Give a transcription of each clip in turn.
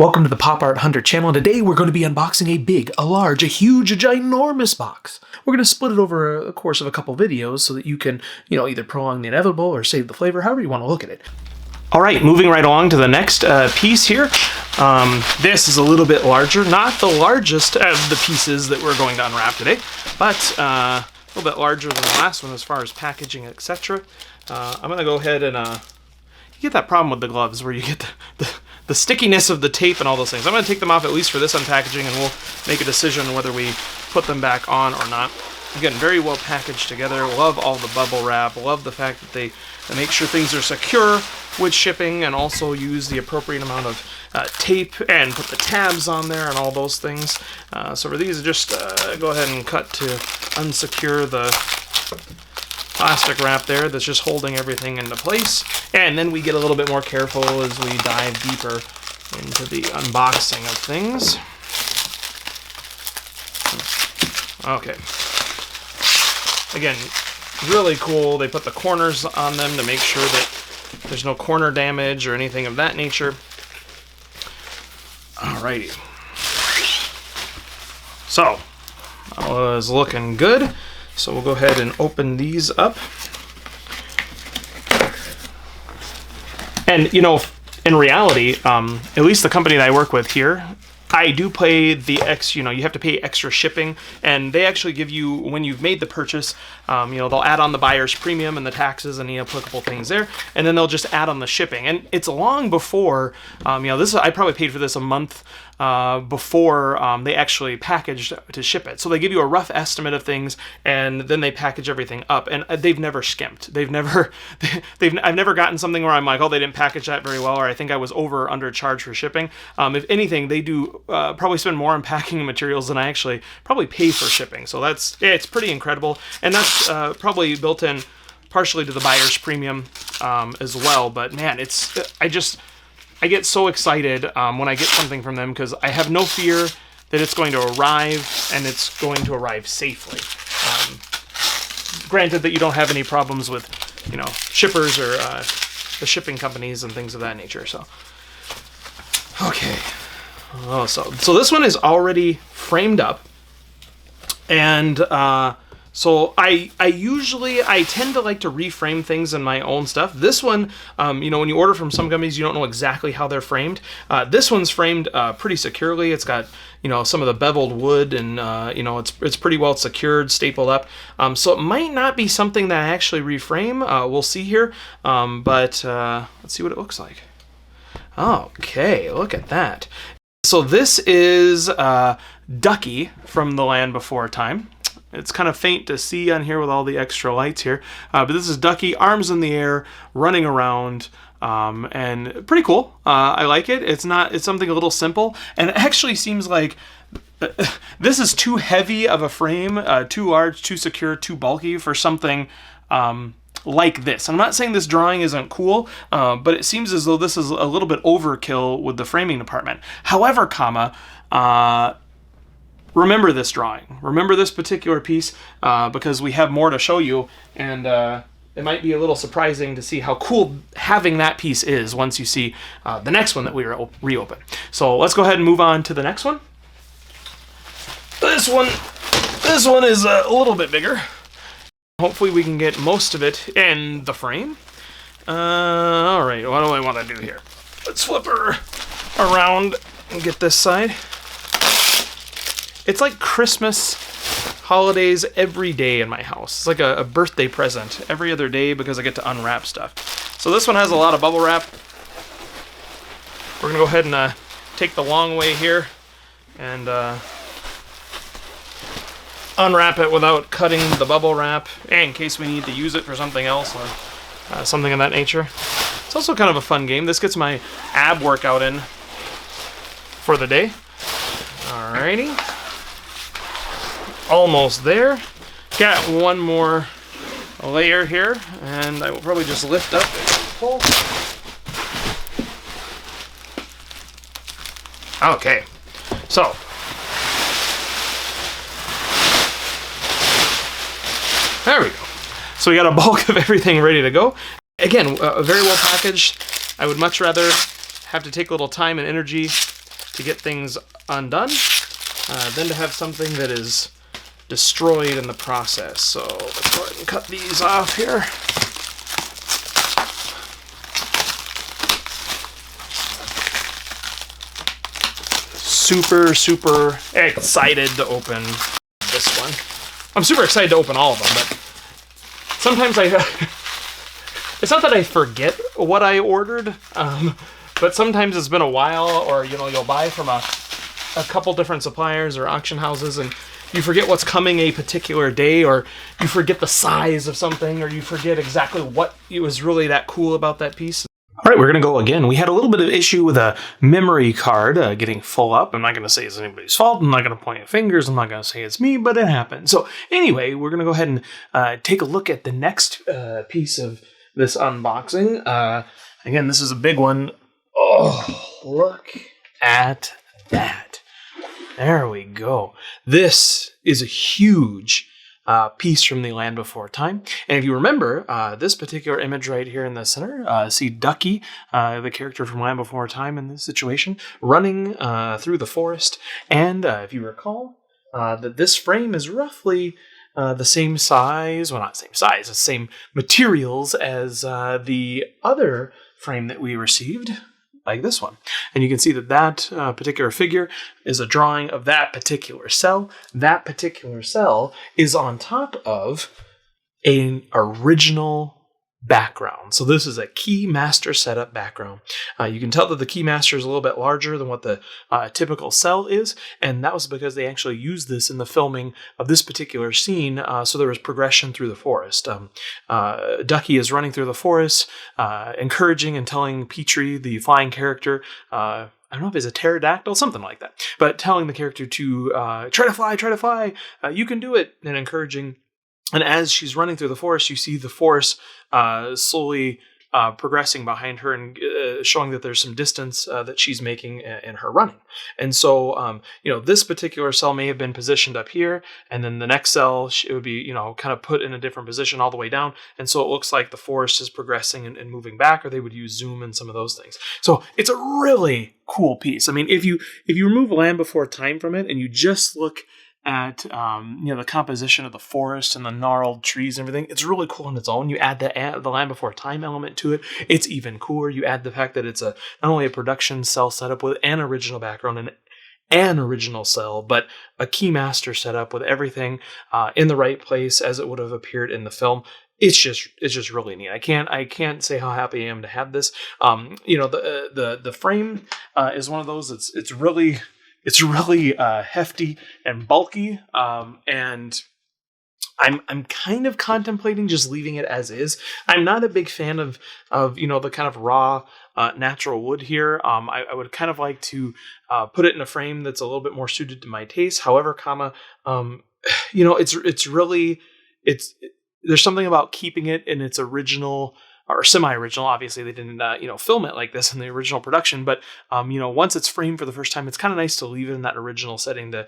Welcome to the Pop Art Hunter channel, and today we're going to be unboxing a big, a large, a huge, a ginormous box. We're going to split it over the course of a couple videos so that you can, either prolong the inevitable or save the flavor, however you want to look at it. All right, moving right along to the next piece here. This is a little bit larger, not the largest of the pieces that we're going to unwrap today, but a little bit larger than the last one as far as packaging, etc. I'm going to go ahead and you get that problem with the gloves where you get the stickiness of the tape and all those things. I'm going to take them off at least for this unpackaging, and we'll make a decision whether we put them back on or not. Again, very well packaged together. Love all the bubble wrap. Love the fact that they make sure things are secure with shipping and also use the appropriate amount of tape and put the tabs on there and all those things. So for these, just go ahead and cut to unsecure the plastic wrap there that's just holding everything into place. And then we get a little bit more careful as we dive deeper into the unboxing of things. Okay. Again, really cool. They put the corners on them to make sure that there's no corner damage or anything of that nature. Alrighty. So, that was looking good. So we'll go ahead and open these up. And, in reality, at least the company that I work with here, I do pay the you have to pay extra shipping, and they actually give you, when you've made the purchase, they'll add on the buyer's premium and the taxes and the applicable things there, and then they'll just add on the shipping. And it's long before, I probably paid for this a month before they actually packaged to ship it. So they give you a rough estimate of things, and then they package everything up. And they've never skimped. I've never gotten something where I'm like, oh, they didn't package that very well, or I think I was over or undercharged for shipping. If anything, they do probably spend more on packing materials than I actually probably pay for shipping. So it's pretty incredible, and that's probably built in partially to the buyer's premium as well. But man, I get so excited when I get something from them because I have no fear that it's going to arrive and it's going to arrive safely. Granted that you don't have any problems with, shippers or the shipping companies and things of that nature. So, okay. Oh, so this one is already framed up, and so I tend to like to reframe things in my own stuff. This one, when you order from some companies, you don't know exactly how they're framed. This one's framed pretty securely. It's got some of the beveled wood, and it's pretty well secured, stapled up. So it might not be something that I actually reframe. We'll see here, but let's see what it looks like. Okay, look at that. So this is Ducky from The Land Before Time. It's kind of faint to see on here with all the extra lights here. But this is Ducky, arms in the air, running around, and pretty cool. I like it. It's something a little simple, and it actually seems like this is too heavy of a frame, too large, too secure, too bulky for something like this. I'm not saying this drawing isn't cool, but it seems as though this is a little bit overkill with the framing department. However, remember this drawing. Remember this particular piece because we have more to show you, and it might be a little surprising to see how cool having that piece is once you see the next one that we reopen. So let's go ahead and move on to the next one. This one is a little bit bigger. Hopefully we can get most of it in the frame. All right, what do I want to do here? Let's flip her around and get this side. It's like Christmas holidays every day in my house. It's like a birthday present every other day because I get to unwrap stuff. So this one has a lot of bubble wrap. We're going to go ahead and take the long way here and unwrap it without cutting the bubble wrap, in case we need to use it for something else or something of that nature. It's also kind of a fun game. This gets my ab workout in for the day. Alrighty. Almost there. Got one more layer here, and I will probably just lift up and pull. Okay. So, there we go. So we got a bulk of everything ready to go. Again, very well packaged. I would much rather have to take a little time and energy to get things undone than to have something that is destroyed in the process. So let's go ahead and cut these off here. Super excited to open this one. I'm super excited to open all of them, but sometimes it's not that I forget what I ordered, but sometimes it's been a while, or you'll buy from a couple different suppliers or auction houses, and you forget what's coming a particular day, or you forget the size of something, or you forget exactly what was really that cool about that piece. All right, we're going to go again. We had a little bit of issue with a memory card getting full up. I'm not going to say it's anybody's fault. I'm not going to point at fingers. I'm not going to say it's me, but it happened. So anyway, we're going to go ahead and take a look at the next piece of this unboxing. Again, this is a big one. Oh, look at that. There we go. This is a huge piece from The Land Before Time. And if you remember, this particular image right here in the center, see Ducky, the character from Land Before Time in this situation, running through the forest. And if you recall, that this frame is roughly the same size, well, not same size, the same materials as the other frame that we received, like this one. And you can see that that particular figure is a drawing of that particular cell. That particular cell is on top of an original background. So this is a Keymaster setup background. You can tell that the Keymaster is a little bit larger than what the typical cell is, and that was because they actually used this in the filming of this particular scene, so there was progression through the forest. Ducky is running through the forest, encouraging and telling Petrie, the flying character, I don't know if it's a pterodactyl, something like that, but telling the character to try to fly, you can do it, and encouraging. And as she's running through the forest, you see the forest slowly progressing behind her and showing that there's some distance that she's making in her running. And so, this particular cell may have been positioned up here, and then the next cell, it would be, kind of put in a different position all the way down. And so it looks like the forest is progressing and moving back, or they would use zoom and some of those things. So it's a really cool piece. I mean, if you remove Land Before Time from it and you just look at the composition of the forest and the gnarled trees and everything, it's really cool on its own. You add the Land Before Time element to it, it's even cooler. You add the fact that it's not only a production cell setup with an original background and an original cell, but a Keymaster setup with everything in the right place as it would have appeared in the film. It's just really neat. I can't say how happy I am to have this. The frame is one of those. It's really hefty and bulky, and I'm kind of contemplating just leaving it as is. I'm not a big fan of the kind of raw natural wood here. I would kind of like to put it in a frame that's a little bit more suited to my taste. However, there's something about keeping it in its original or semi-original. Obviously, they didn't, film it like this in the original production. But, once it's framed for the first time, it's kind of nice to leave it in that original setting to,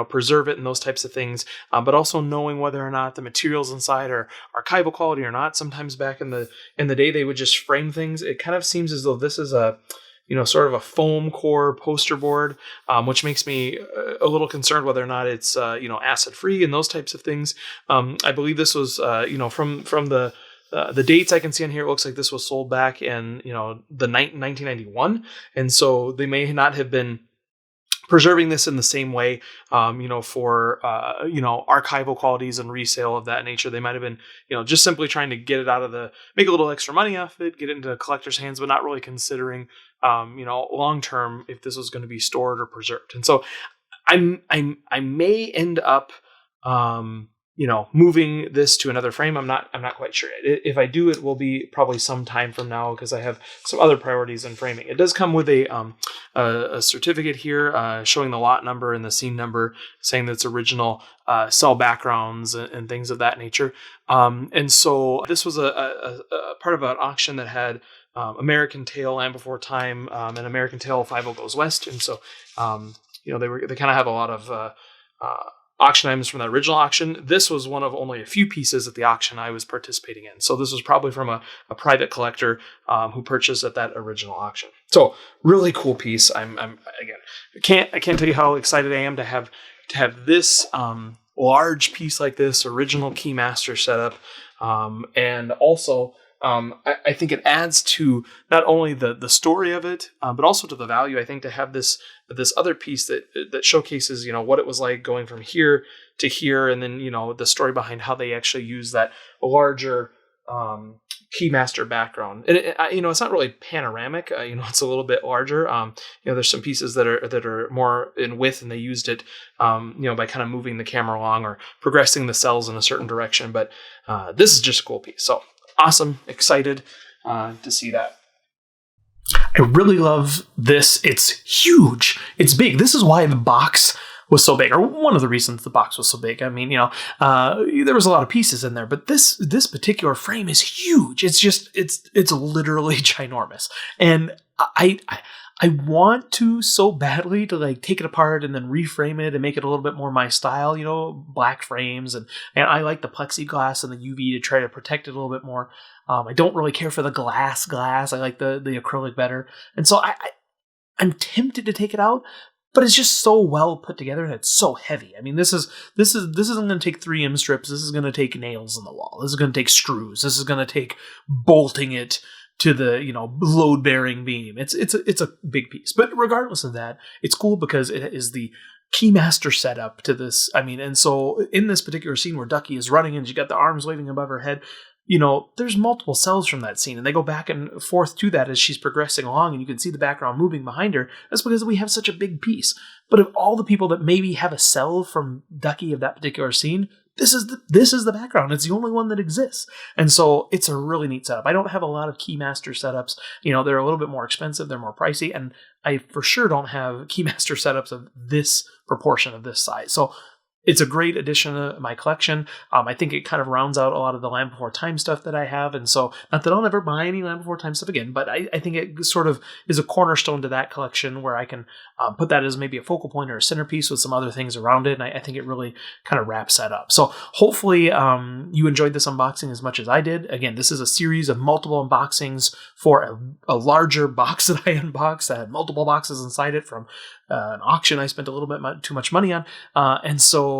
preserve it and those types of things. But also knowing whether or not the materials inside are archival quality or not. Sometimes back in the day, they would just frame things. It kind of seems as though this is a, sort of a foam core poster board, which makes me a little concerned whether or not it's, acid free and those types of things. I believe this was, from the dates I can see on here, it looks like this was sold back in, the 1991. And so they may not have been preserving this in the same way, for, archival qualities and resale of that nature. They might have been, just simply trying to get it make a little extra money off it, get it into collectors' hands, but not really considering, long-term if this was going to be stored or preserved. And so I may end up, moving this to another frame. I'm not quite sure. If I do, it will be probably some time from now because I have some other priorities in framing. It does come with a certificate here showing the lot number and the scene number, saying that it's original cell backgrounds and things of that nature. And so this was a part of an auction that had American Tail, Land Before Time, and American Tail 50 Goes West. And so, they kind of have a lot of auction items from the original auction. This was one of only a few pieces at the auction I was participating in. So this was probably from a private collector who purchased at that original auction. So really cool piece. I'm again, I can't tell you how excited I am to have this large piece like this, original Keymaster setup, and also. I think it adds to not only the story of it, but also to the value. I think to have this other piece that showcases, what it was like going from here to here, and then the story behind how they actually use that larger Keymaster background. And it's not really panoramic. It's a little bit larger. There's some pieces that are more in width, and they used it, by kind of moving the camera along or progressing the cells in a certain direction. But this is just a cool piece. So. Awesome. Excited to see that. I really love this. It's huge. It's big. This is why the box was so big, or one of the reasons the box was so big. I mean, there was a lot of pieces in there, but this particular frame is huge. It's just, it's literally ginormous. And I want to so badly to like take it apart and then reframe it and make it a little bit more my style, black frames. And I like the plexiglass and the UV to try to protect it a little bit more. I don't really care for the glass. I like the acrylic better. And so I'm tempted to take it out, but it's just so well put together and it's so heavy. I mean, this isn't going to take 3M strips. This is going to take nails in the wall. This is going to take screws. This is going to take bolting it to the load-bearing beam. It's a big piece, but regardless of that, it's cool because it is the Keymaster setup to this. I mean, and so in this particular scene where Ducky is running and she got the arms waving above her head, there's multiple cells from that scene, and they go back and forth to that as she's progressing along, and you can see the background moving behind her. That's because we have such a big piece. But of all the people that maybe have a cell from Ducky of that particular scene, this is the background. It's the only one that exists. And so it's a really neat setup. I don't have a lot of Keymaster setups. They're a little bit more expensive. They're more pricey. And I for sure don't have Keymaster setups of this proportion of this size. So it's a great addition to my collection. I think it kind of rounds out a lot of the Land Before Time stuff that I have. And so, not that I'll never buy any Land Before Time stuff again, but I think it sort of is a cornerstone to that collection where I can put that as maybe a focal point or a centerpiece with some other things around it. And I think it really kind of wraps that up. So hopefully you enjoyed this unboxing as much as I did. Again, this is a series of multiple unboxings for a larger box that I unboxed. I had multiple boxes inside it from an auction I spent a little bit too much money on. And so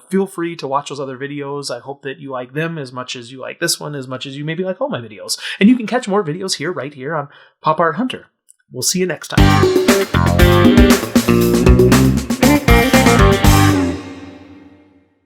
feel free to watch those other videos. I hope that you like them as much as you like this one, as much as you maybe like all my videos. And you can catch more videos right here on Pop Art Hunter. We'll see you next time.